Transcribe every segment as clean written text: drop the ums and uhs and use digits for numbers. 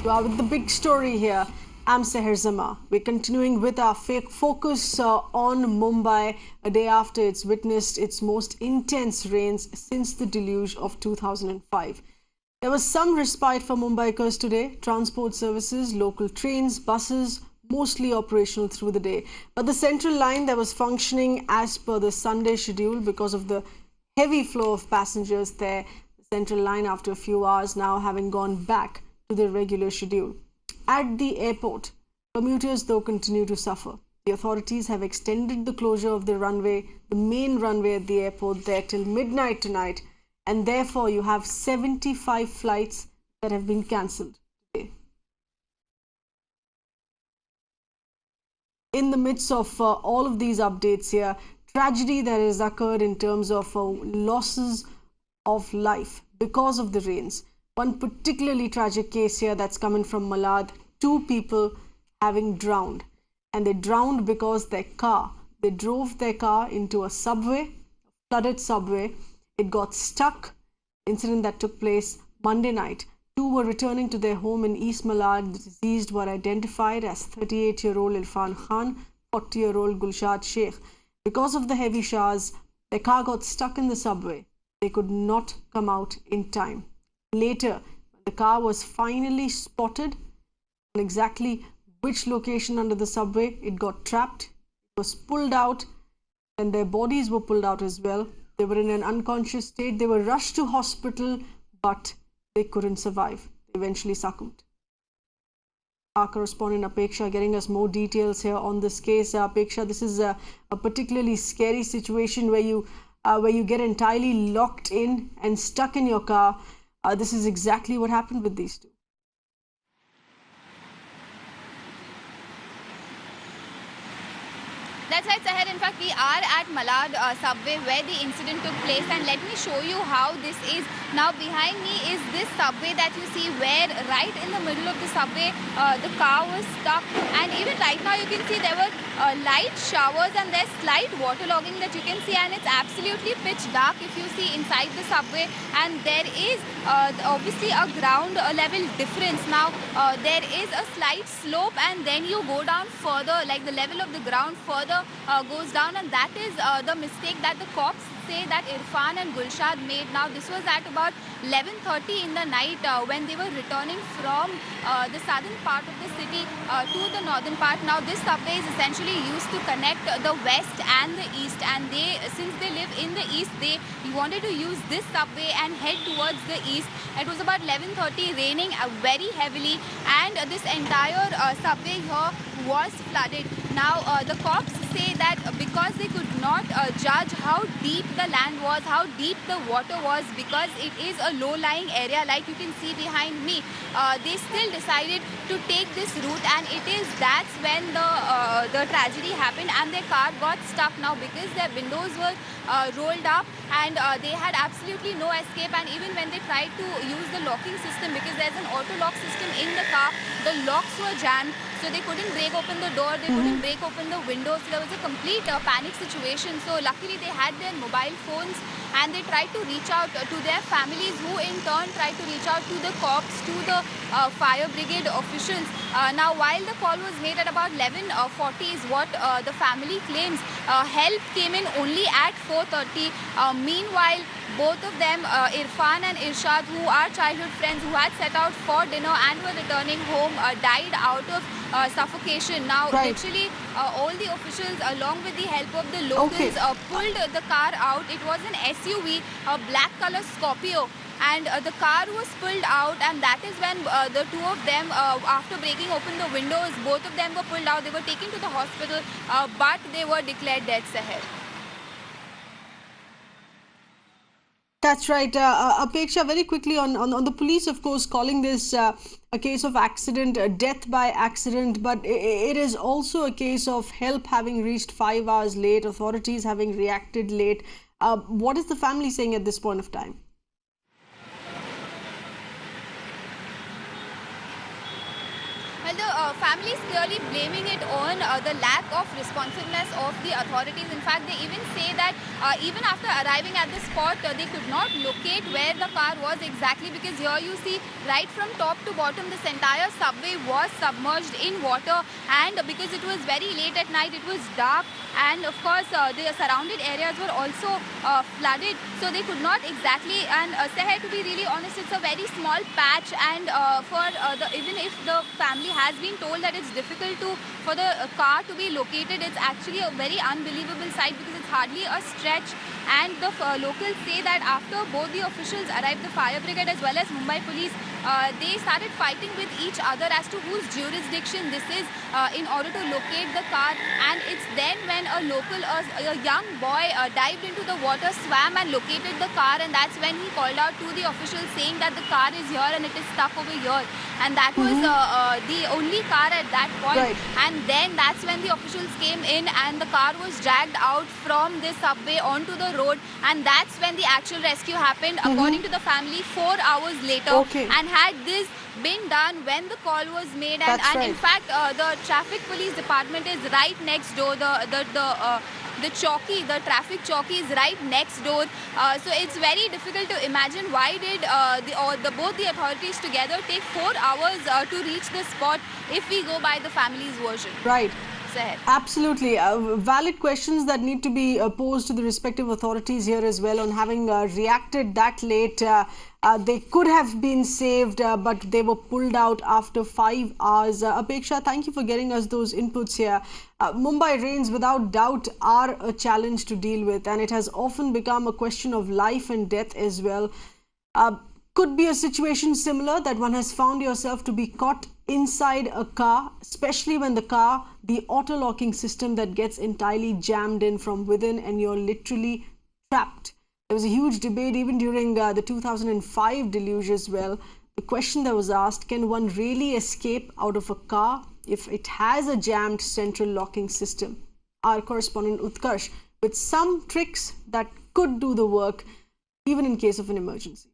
With the big story here, I'm Seher Zama. We're continuing with our focus on Mumbai a day after it's witnessed its most intense rains since the deluge of 2005. There was some respite for Mumbaikars today. Transport services, local trains, buses, mostly operational through the day. But the central line that was functioning as per the Sunday schedule because of the heavy flow of passengers there. The central line, after a few hours now, having gone back to the regular schedule. At the airport, commuters though continue to suffer. The authorities have extended the closure of the runway, the main runway at the airport there, till midnight tonight, and therefore you have 75 flights that have been cancelled today. In the midst of all of these updates here, tragedy that has occurred in terms of losses of life because of the rains. One particularly tragic case here that's coming from Malad, 2 people having drowned. And they drowned because they drove their car into a subway, a flooded subway. It got stuck. Incident that took place Monday night. 2 were returning to their home in East Malad. The deceased were identified as 38-year-old Irfan Khan, 40-year-old Gulshad Sheikh. Because of the heavy showers, their car got stuck in the subway. They could not come out in time. Later, the car was finally spotted on exactly which location under the subway. It got trapped, it was pulled out, and their bodies were pulled out as well. They were in an unconscious state. They were rushed to hospital, but they couldn't survive. They eventually succumbed. Our correspondent Apeksha getting us more details here on this case. Apeksha, this is a particularly scary situation where you get entirely locked in and stuck in your car. This is exactly what happened with these 2. That's right, Seher. In fact, we are at Malad subway where the incident took place, and let me show you how this is. Now, behind me is this subway that you see, where right in the middle of the subway, the car was stuck, and even right now you can see there were light showers and there's slight waterlogging that you can see, and it's absolutely pitch dark if you see inside the subway, and there is obviously a ground level difference. Now, there is a slight slope, and then you go down further, like the level of the ground further goes down, and that is the mistake that the cops say that Irfan and Gulshad made. Now, this was at about 11:30 in the night when they were returning from the southern part of the city to the northern part. Now, this subway is essentially used to connect the west and the east, and since they live in the east, they wanted to use this subway and head towards the east. It was about 11:30, raining very heavily, and this entire subway here was flooded. Now, the cops say that because they could not judge how deep the land was, how deep the water was, because it is a low-lying area like you can see behind me, they still decided to take this route, and that's when the tragedy happened and their car got stuck. Now, because their windows were rolled up and they had absolutely no escape, and even when they tried to use the locking system, because there's an auto lock system in the car, the locks were jammed, so they couldn't break open the door, they couldn't break open the windows. So there was a complete panic situation. So luckily they had their mobile phones, and they tried to reach out to their families, who in turn tried to reach out to the cops, to the fire brigade officials. Now, while the call was made at about 11:40 is what the family claims, help came in only at 4:30. Meanwhile, both of them, Irfan and Irshad, who are childhood friends, who had set out for dinner and were returning home, died out of suffocation. Now, literally, all the officials, along with the help of the locals, pulled the car out. It was an SUV, a black color Scorpio, and the car was pulled out, and that is when the 2 of them, after breaking open the windows, both of them were pulled out. They were taken to the hospital, but they were declared dead, Seher. That's right. Apeksha, very quickly on the police, of course, calling this a case of accident, death by accident, but it is also a case of help having reached 5 hours late, authorities having reacted late. What is the family saying at this point of time? Well, Well, the family is clearly blaming it on the lack of responsiveness of the authorities. In fact, they even say that even after arriving at the spot, they could not locate where the car was exactly, because here you see right from top to bottom, this entire subway was submerged in water, and because it was very late at night, it was dark, and of course the surrounded areas were also flooded, so they could not exactly, and Seher, to be really honest, it's a very small patch, and even if the family has been told that it's difficult for the car to be located, it's actually a very unbelievable sight, because it's hardly a stretch. And the locals say that after both the officials arrived, the fire brigade as well as Mumbai police, they started fighting with each other as to whose jurisdiction this is in order to locate the car. And it's then when a young boy dived into the water, swam and located the car, and that's when he called out to the officials saying that the car is here and it is stuck over here. And that was the only car at that point. Right. And then that's when the officials came in and the car was dragged out from the subway onto the road, and that's when the actual rescue happened, according to the family, 4 hours later. Okay. And had this been done when the call was made, and, That's and right. in fact the traffic police department is right next door, the chowki, the traffic chowki is right next door, so it's very difficult to imagine why did both the authorities together take 4 hours to reach the spot, if we go by the family's version. Right. Seher. Absolutely. Valid questions that need to be posed to the respective authorities here as well on having reacted that late. They could have been saved, but they were pulled out after 5 hours. Apeksha, thank you for getting us those inputs here. Mumbai rains without doubt are a challenge to deal with, and it has often become a question of life and death as well. Could be a situation similar, that one has found yourself to be caught inside a car, especially when the auto locking system that gets entirely jammed in from within and you're literally trapped. There was a huge debate even during the 2005 deluge as well. The question that was asked, can one really escape out of a car if it has a jammed central locking system? Our correspondent Utkarsh with some tricks that could do the work even in case of an emergency.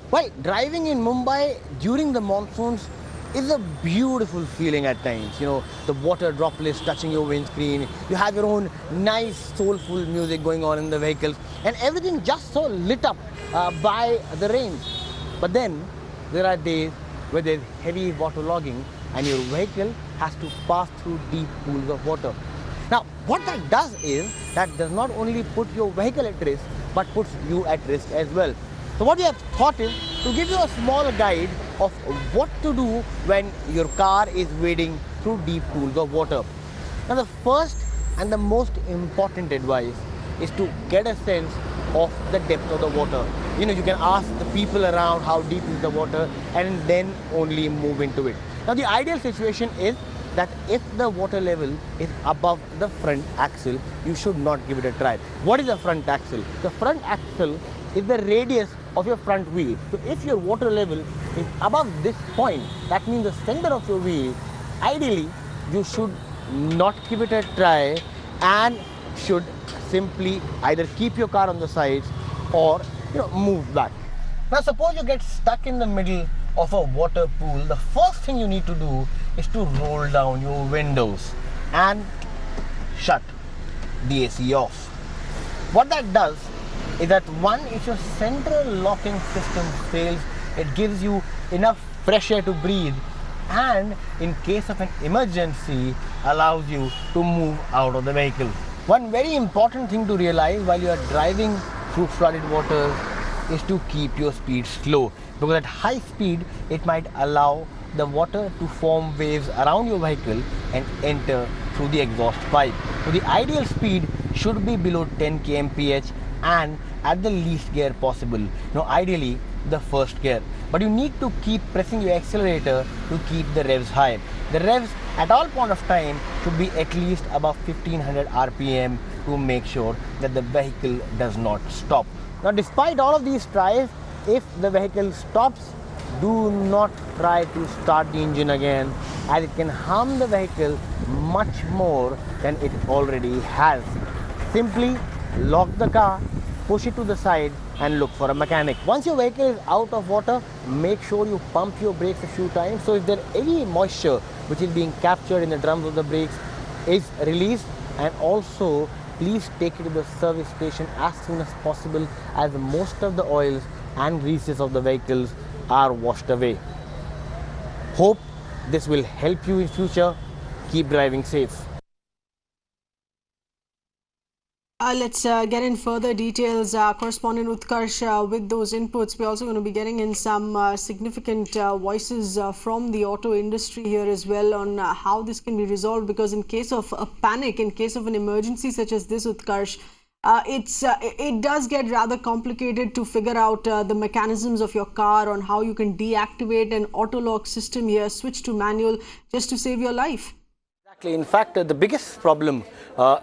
Well, driving in Mumbai during the monsoons is a beautiful feeling at times. You know, the water droplets touching your windscreen, you have your own nice soulful music going on in the vehicles, and everything just so lit up by the rain. But then there are days where there's heavy water logging and your vehicle has to pass through deep pools of water. Now, what that does is, that does not only put your vehicle at risk, but puts you at risk as well. So what we have thought is to give you a small guide of what to do when your car is wading through deep pools of water. Now, the first and the most important advice is to get a sense of the depth of the water. You know, you can ask the people around how deep is the water and then only move into it. Now, the ideal situation is that if the water level is above the front axle, you should not give it a try. What is the front axle? The front axle is the radius of your front wheel. So if your water level is above this point, that means the center of your wheel, ideally you should not give it a try and should simply either keep your car on the sides or move back. Now suppose you get stuck in the middle of a water pool. The first thing you need to do is to roll down your windows and shut the AC off. What that does is that, one, if your central locking system fails, it gives you enough fresh air to breathe, and in case of an emergency allows you to move out of the vehicle. One very important thing to realize while you are driving through flooded waters is to keep your speed slow, because at high speed it might allow the water to form waves around your vehicle and enter through the exhaust pipe. So the ideal speed should be below 10 kmph and at the least gear possible. Ideally the first gear. But you need to keep pressing your accelerator to keep the revs high. The revs at all point of time should be at least above 1500 RPM to make sure that the vehicle does not stop. Now, despite all of these tries, if the vehicle stops, do not try to start the engine again, as it can harm the vehicle much more than it already has. Simply lock the car, push it to the side and look for a mechanic. Once your vehicle is out of water, make sure you pump your brakes a few times, so if there any moisture which is being captured in the drums of the brakes is released, and also please take it to the service station as soon as possible, as most of the oils and greases of the vehicles are washed away. Hope this will help you in future. Keep driving safe. Let's get in further details. Correspondent Utkarsh, with those inputs, we're also going to be getting in some significant voices from the auto industry here as well on how this can be resolved. Because in case of a panic, in case of an emergency such as this, Utkarsh, it does get rather complicated to figure out the mechanisms of your car on how you can deactivate an auto lock system here, switch to manual just to save your life. Exactly. In fact, the biggest problem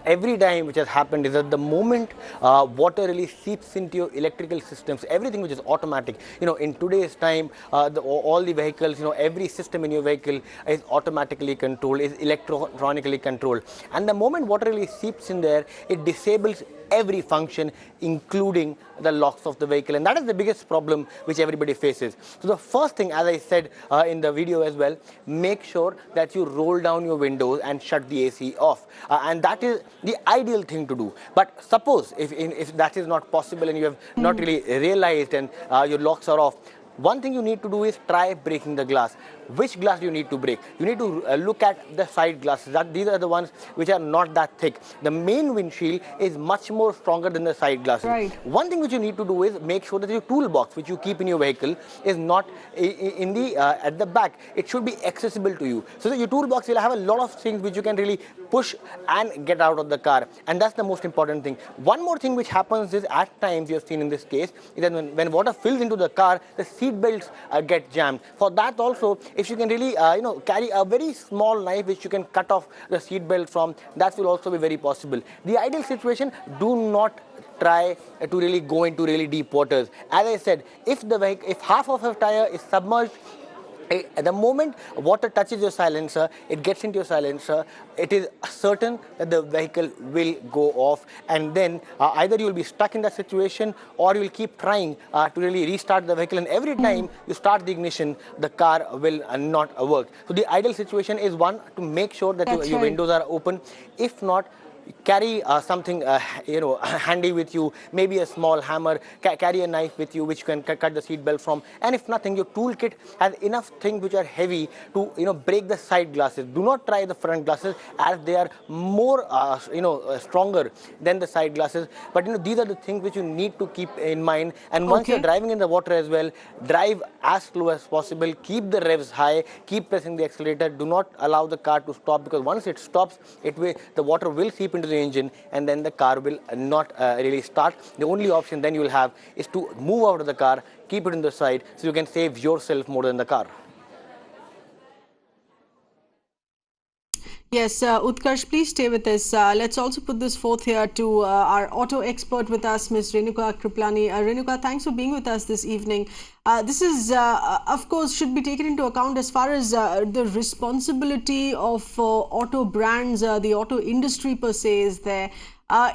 every time which has happened is that the moment water really seeps into your electrical systems, everything which is automatic, in today's time, all the vehicles, every system in your vehicle is automatically controlled, is electronically controlled. And the moment water really seeps in there, it disables every function, including the locks of the vehicle, and that is the biggest problem which everybody faces. So the first thing, as I said in the video as well, make sure that you roll down your windows and shut the AC off, and that is the ideal thing to do. But suppose if that is not possible and you have not really realized and your locks are off, one thing you need to do is try breaking the glass. Which glass do you need to break? You need to look at the side glasses. These are the ones which are not that thick. The main windshield is much more stronger than the side glasses. Right. One thing which you need to do is make sure that your toolbox, which you keep in your vehicle, is not in the at the back. It should be accessible to you. So that your toolbox will have a lot of things which you can really push and get out of the car. And that's the most important thing. One more thing which happens is, at times you have seen in this case, is that when water fills into the car, the seat belts get jammed. For that also, if you can really carry a very small knife which you can cut off the seat belt from, that will also be very possible. The ideal situation, do not try to really go into really deep waters. As I said, if half of a tire is submerged, at the moment water touches your silencer, it gets into your silencer, it is certain that the vehicle will go off, and then either you will be stuck in that situation, or you will keep trying to really restart the vehicle, and every time you start the ignition, the car will not work. So the ideal situation is, one, to make sure that your windows are open. If not, carry something handy with you, maybe a small hammer, carry a knife with you which you can cut the seat belt from, and if nothing, your toolkit has enough things which are heavy to break the side glasses. Do not try the front glasses, as they are more stronger than the side glasses, but these are the things which you need to keep in mind. And once you're driving in the water as well, drive as slow as possible, keep the revs high, keep pressing the accelerator, do not allow the car to stop, because once it stops, the water will seep into the engine, and then the car will not really start. The only option then you will have is to move out of the car, keep it in the side, so you can save yourself more than the car. Yes, Utkarsh, please stay with us. Let's also put this forth here to our auto expert with us, Ms. Renuka Kriplani. Renuka, thanks for being with us this evening. This is, of course, should be taken into account as far as the responsibility of auto brands, the auto industry per se is there.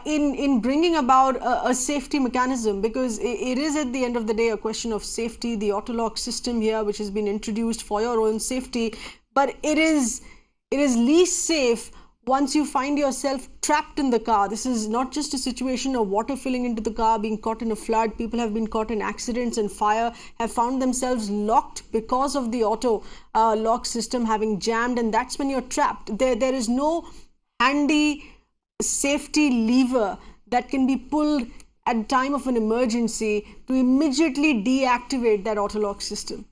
In bringing about a safety mechanism, because it is at the end of the day a question of safety. The auto lock system here, which has been introduced for your own safety, but it is least safe once you find yourself trapped in the car. This is not just a situation of water filling into the car, being caught in a flood. People have been caught in accidents and fire, have found themselves locked because of the auto lock system having jammed, and that's when you're trapped. There is no handy safety lever that can be pulled at time of an emergency to immediately deactivate that auto lock system.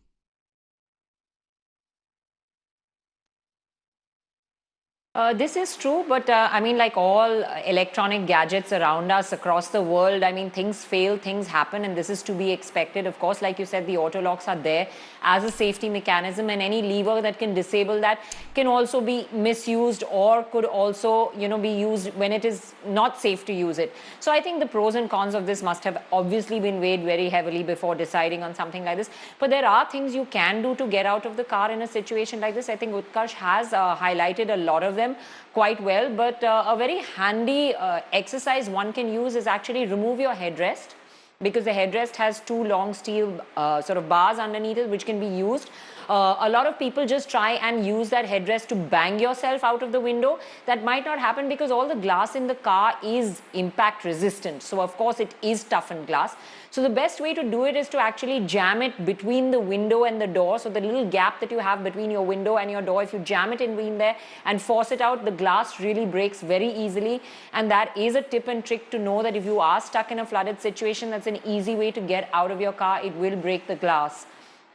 This is true, but I mean, like all electronic gadgets around us across the world, I mean, things fail, things happen, and this is to be expected. Of course, like you said, the auto locks are there as a safety mechanism, and any lever that can disable that can also be misused, or could also, be used when it is not safe to use it. So I think the pros and cons of this must have obviously been weighed very heavily before deciding on something like this. But there are things you can do to get out of the car in a situation like this. I think Utkarsh has highlighted a lot of them. them quite well. But a very handy exercise one can use is actually remove your headrest, because the headrest has two long steel sort of bars underneath it which can be used. A lot of people just try and use that headrest to bang yourself out of the window. That might not happen because all the glass in the car is impact resistant. So of course it is toughened glass. So the best way to do it is to actually jam it between the window and the door. So the little gap that you have between your window and your door, if you jam it in between there and force it out, the glass really breaks very easily. And that is a tip and trick to know that if you are stuck in a flooded situation, that's an easy way to get out of your car. It will break the glass.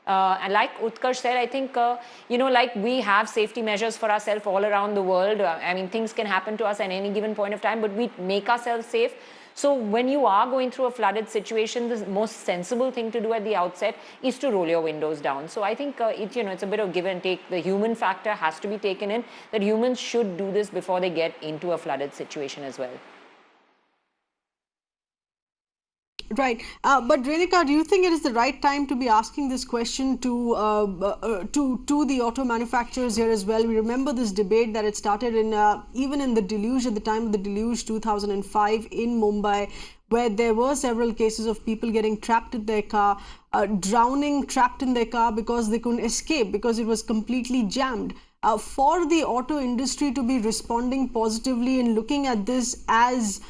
And like Utkarsh said, I think, like we have safety measures for ourselves all around the world. I mean, things can happen to us at any given point of time, but we make ourselves safe. So when you are going through a flooded situation, the most sensible thing to do at the outset is to roll your windows down. So I think it's a bit of give and take. The human factor has to be taken in, that humans should do this before they get into a flooded situation as well. Right, but Renika, do you think it is the right time to be asking this question to the auto manufacturers here as well? We remember this debate that it started in even in the deluge, at the time of the deluge 2005 in Mumbai, where there were several cases of people getting trapped in their car, drowning, trapped in their car because they couldn't escape because it was completely jammed. For the auto industry to be responding positively and looking at this as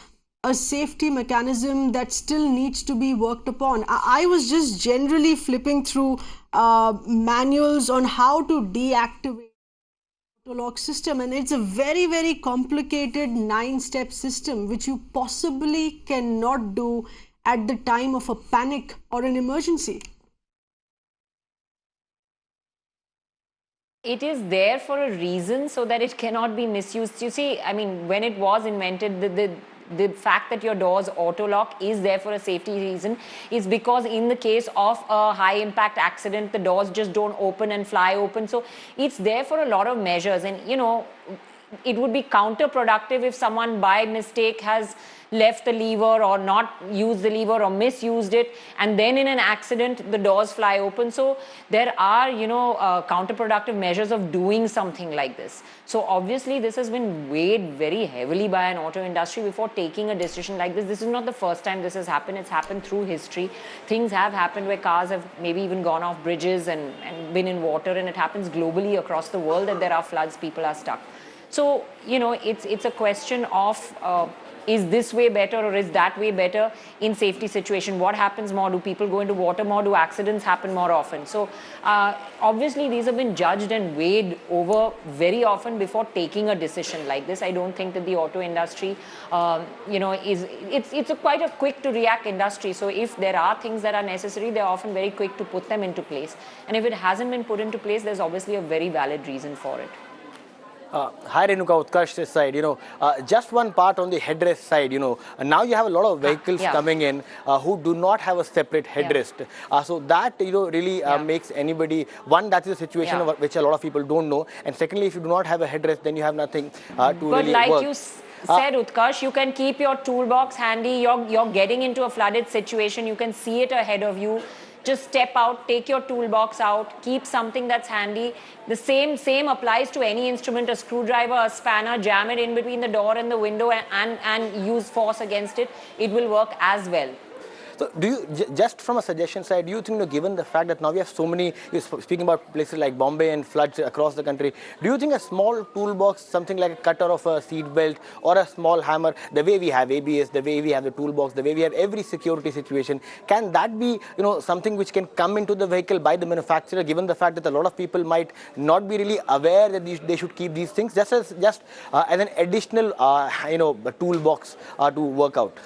a safety mechanism that still needs to be worked upon. I was just generally flipping through manuals on how to deactivate the auto lock system, and it's a very, very complicated 9-step system which you possibly cannot do at the time of a panic or an emergency. It is there for a reason, so that it cannot be misused. You see, I mean, when it was invented, the fact that your doors auto lock is there for a safety reason is because in the case of a high impact accident, the doors just don't open and fly open. So it's there for a lot of measures, and it would be counterproductive if someone by mistake has left the lever or not used the lever or misused it, and then in an accident the doors fly open. So there are counterproductive measures of doing something like this. So obviously this has been weighed very heavily by an auto industry before taking a decision like this. This is not the first time this has happened. It's happened through history. Things have happened where cars have maybe even gone off bridges and been in water, and it happens globally across the world that there are floods, people are stuck. So it's a question of is this way better or is that way better in safety situation? What happens more? Do people go into water more? Do accidents happen more often? So obviously these have been judged and weighed over very often before taking a decision like this. I don't think that the auto industry, it's quite a quick to react industry. So if there are things that are necessary, they're often very quick to put them into place. And if it hasn't been put into place, there's obviously a very valid reason for it. Hi Renuka, Utkarsh this side, just one part on the headrest side, now you have a lot of vehicles coming in who do not have a separate headrest. So that, really makes anybody, one, that is a situation which a lot of people don't know. And secondly, if you do not have a headrest, then you have nothing to really like work. You said, Utkarsh, you can keep your toolbox handy. You're getting into a flooded situation. You can see it ahead of you. Just step out, take your toolbox out, keep something that's handy. The same applies to any instrument, a screwdriver, a spanner, jam it in between the door and the window and use force against it. It will work as well. So do you, just from a suggestion side, do you think, given the fact that now we have so many, you're speaking about places like Bombay and floods across the country, do you think a small toolbox, something like a cutter of a seat belt or a small hammer, the way we have ABS, the way we have the toolbox, the way we have every security situation, can that be, something which can come into the vehicle by the manufacturer, given the fact that a lot of people might not be really aware that they should keep these things just as an additional, toolbox to work out?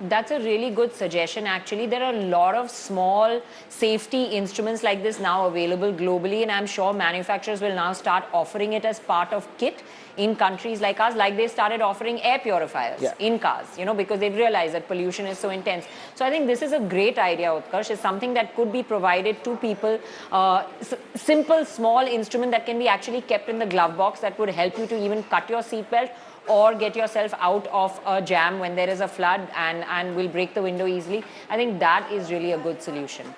That's a really good suggestion, actually. There are a lot of small safety instruments like this now available globally, and I'm sure manufacturers will now start offering it as part of kit in countries like us, like they started offering air purifiers in cars, because they realize that pollution is so intense. So I think this is a great idea, Utkarsh. It's something that could be provided to people, simple, small instrument that can be actually kept in the glove box that would help you to even cut your seatbelt or get yourself out of a jam when there is a flood and will break the window easily. I think that is really a good solution.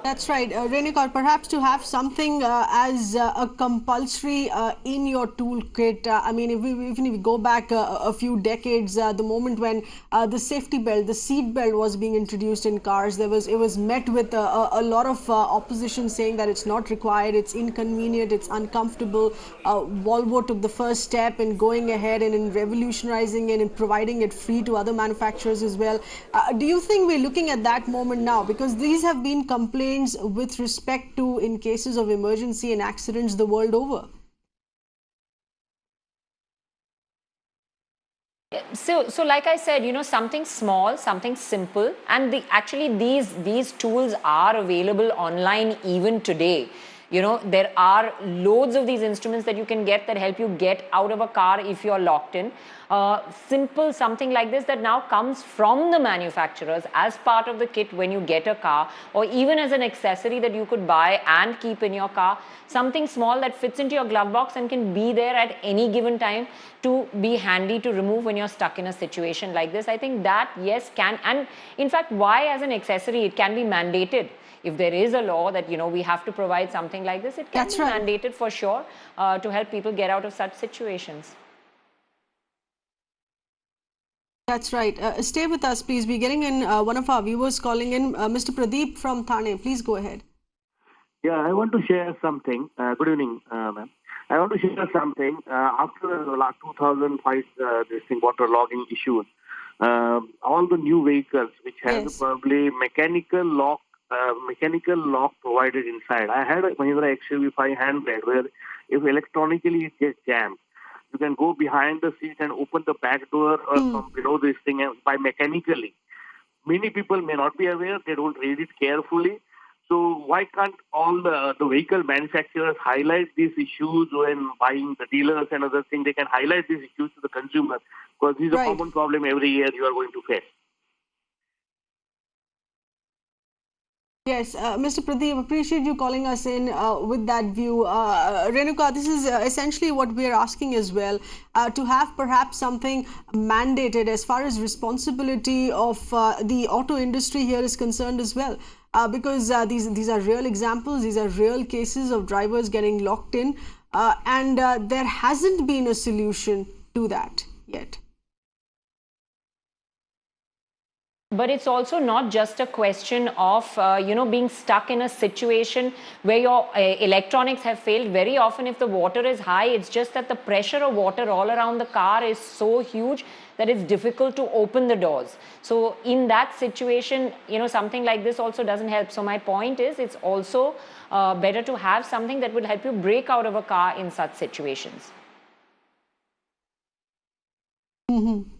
That's right. Renuka, perhaps to have something as a compulsory in your toolkit. I mean, even if we go back a few decades, the moment when the safety belt, the seat belt was being introduced in cars, it was met with a lot of opposition saying that it's not required, it's inconvenient, it's uncomfortable. Volvo took the first step in going ahead and in revolutionizing it and providing it free to other manufacturers as well. Do you think we're looking at that moment now? Because these have been complaints with respect to in cases of emergency and accidents the world over. So like I said, something small, something simple, and actually these tools are available online even today. There are loads of these instruments that you can get that help you get out of a car if you're locked in. Simple something like this that now comes from the manufacturers as part of the kit when you get a car, or even as an accessory that you could buy and keep in your car. Something small that fits into your glove box and can be there at any given time to be handy to remove when you're stuck in a situation like this. I think that, yes, can, and in fact, why as an accessory it can be mandated. If there is a law that, we have to provide something like this, it can be mandated for sure to help people get out of such situations. That's right. Stay with us, please. We're getting in one of our viewers calling in, Mr. Pradeep from Thane. Please go ahead. Yeah, I want to share something. Good evening, ma'am. I want to share something. After the last 2005, this thing water logging issues, all the new vehicles which have probably mechanical lock provided inside. I had a Mahindra XUV 500 where if electronically it gets jammed, you can go behind the seat and open the back door or from below this thing and by mechanically. Many people may not be aware, they don't read it carefully. So why can't all the vehicle manufacturers highlight these issues when buying the dealers and other things? They can highlight these issues to the consumer because this is a common problem every year you are going to face. Yes, Mr. Pradeep, appreciate you calling us in with that view. Renuka, this is essentially what we are asking as well, to have perhaps something mandated as far as responsibility of the auto industry here is concerned as well. Because these are real examples, these are real cases of drivers getting locked in, and there hasn't been a solution to that yet. But it's also not just a question of, being stuck in a situation where your electronics have failed. Very often, if the water is high, it's just that the pressure of water all around the car is so huge that it's difficult to open the doors. So in that situation, something like this also doesn't help. So my point is, it's also better to have something that will help you break out of a car in such situations. Mm-hmm.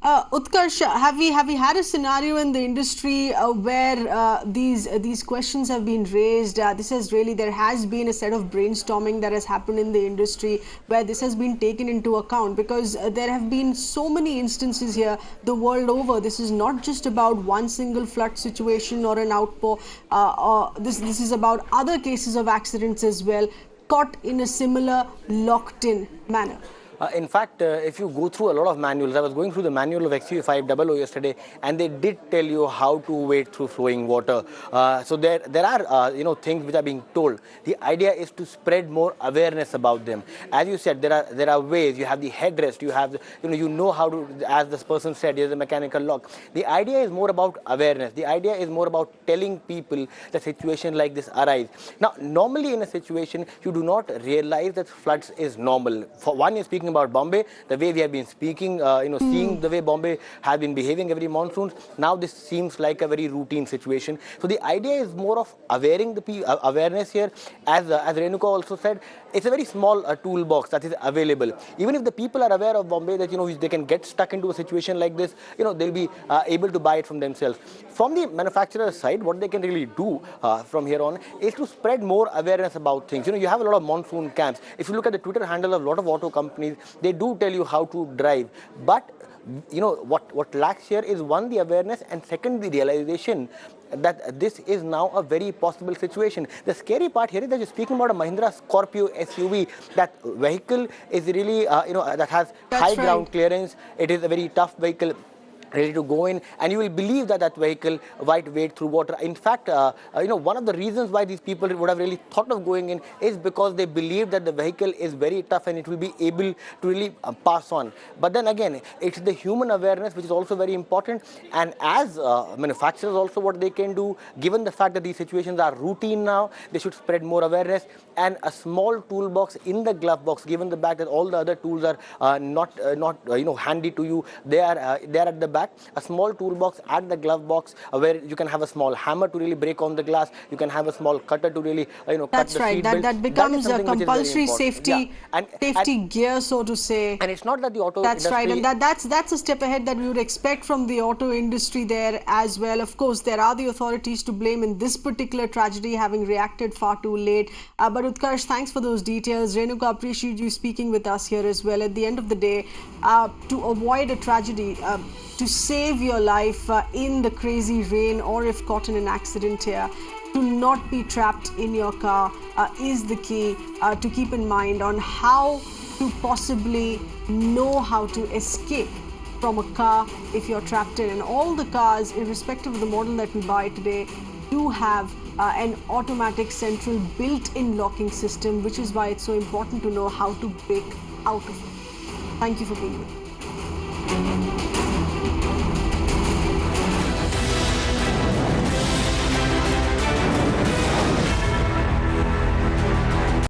Utkarsh, have we had a scenario in the industry where these questions have been raised? There has been a set of brainstorming that has happened in the industry where this has been taken into account, because there have been so many instances here the world over. This is not just about one single flood situation or an outpour. This is about other cases of accidents as well, caught in a similar locked-in manner. In fact, if you go through a lot of manuals, I was going through the manual of XUV 500 yesterday, and they did tell you how to wade through flowing water. So there are things which are being told. The idea is to spread more awareness about them. As you said, there are ways. You have the headrest. You have how to, as this person said, there's a mechanical lock. The idea is more about awareness. The idea is more about telling people that situation like this arise. Now, normally in a situation, you do not realize that floods is normal. For one, you're speaking about Bombay, the way we have been speaking, seeing the way Bombay has been behaving every monsoon. Now this seems like a very routine situation. So the idea is more of awareness here. As Renuka also said, it's a very small toolbox that is available. Even if the people are aware of Bombay, that they can get stuck into a situation like this, they'll be able to buy it from themselves. From the manufacturer's side, what they can really do from here on is to spread more awareness about things. You have a lot of monsoon camps. If you look at the Twitter handle of a lot of auto companies, they do tell you how to drive. But what lacks here is, one, the awareness, and second, the realization that this is now a very possible situation. The scary part here is that you're speaking about a Mahindra Scorpio SUV. That vehicle is really, that has high ground clearance. It is a very tough vehicle. ready to go in, and you will believe that that vehicle might wade through water. In fact, one of the reasons why these people would have really thought of going in is because they believe that the vehicle is very tough and it will be able to really pass on. But then again, it's the human awareness which is also very important, and as manufacturers also, what they can do, given the fact that these situations are routine now, they should spread more awareness, and a small toolbox in the glove box, given the fact that all the other tools are not handy to you, they are at the back. A small toolbox at the glove box where you can have a small hammer to really break on the glass. You can have a small cutter to really cut That's the right. seat belt. That becomes a compulsory safety safety gear, so to say. And it's not that the auto That's right, industry. and that's a step ahead that we would expect from the auto industry there as well. Of course, there are the authorities to blame in this particular tragedy, having reacted far too late. But Utkarsh, thanks for those details. Renuka, appreciate you speaking with us here as well. At the end of the day, to avoid a tragedy, to save your life in the crazy rain, or if caught in an accident here, to not be trapped in your car is the key to keep in mind on how to possibly know how to escape from a car if you're trapped in. And all the cars, irrespective of the model that we buy today, do have an automatic central built-in locking system, which is why it's so important to know how to break out of it. Thank you for being with me.